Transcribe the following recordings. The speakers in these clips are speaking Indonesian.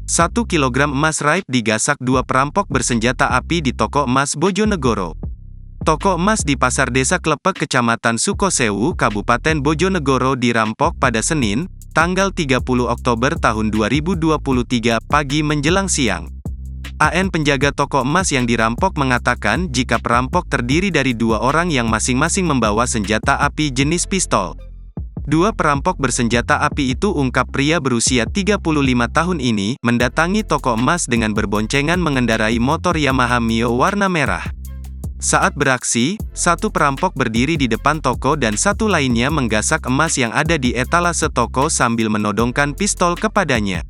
1 kilogram emas raib digasak dua perampok bersenjata api di toko emas Bojonegoro. Toko emas di Pasar Desa Klepek, Kecamatan Sukosewu, Kabupaten Bojonegoro dirampok pada Senin, tanggal 30 Oktober tahun 2023, pagi menjelang siang. AN penjaga toko emas yang dirampok mengatakan jika perampok terdiri dari dua orang yang masing-masing membawa senjata api jenis pistol. Dua perampok bersenjata api itu, ungkap pria berusia 35 tahun ini, mendatangi toko emas dengan berboncengan mengendarai motor Yamaha Mio warna merah. Saat beraksi, satu perampok berdiri di depan toko dan satu lainnya menggasak emas yang ada di etalase toko sambil menodongkan pistol kepadanya.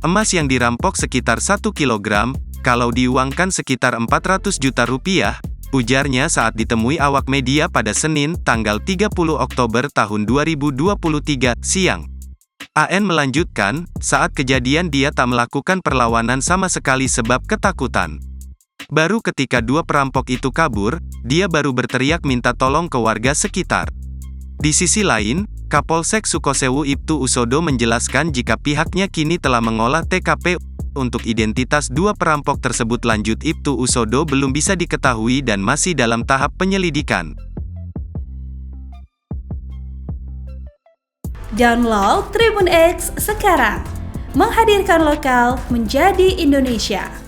Emas yang dirampok sekitar 1 kilogram, kalau diuangkan sekitar 400 juta rupiah, ujarnya saat ditemui awak media pada Senin, tanggal 30 Oktober tahun 2023, siang. AN melanjutkan, saat kejadian dia tak melakukan perlawanan sama sekali sebab ketakutan. Baru ketika dua perampok itu kabur, dia baru berteriak minta tolong ke warga sekitar. Di sisi lain, Kapolsek Sukosewu Ibtu Usodo menjelaskan jika pihaknya kini telah mengolah TKP untuk identitas dua perampok tersebut. Lanjut Ibtu Usodo, belum bisa diketahui dan masih dalam tahap penyelidikan. Download Tribun X sekarang, menghadirkan lokal menjadi Indonesia.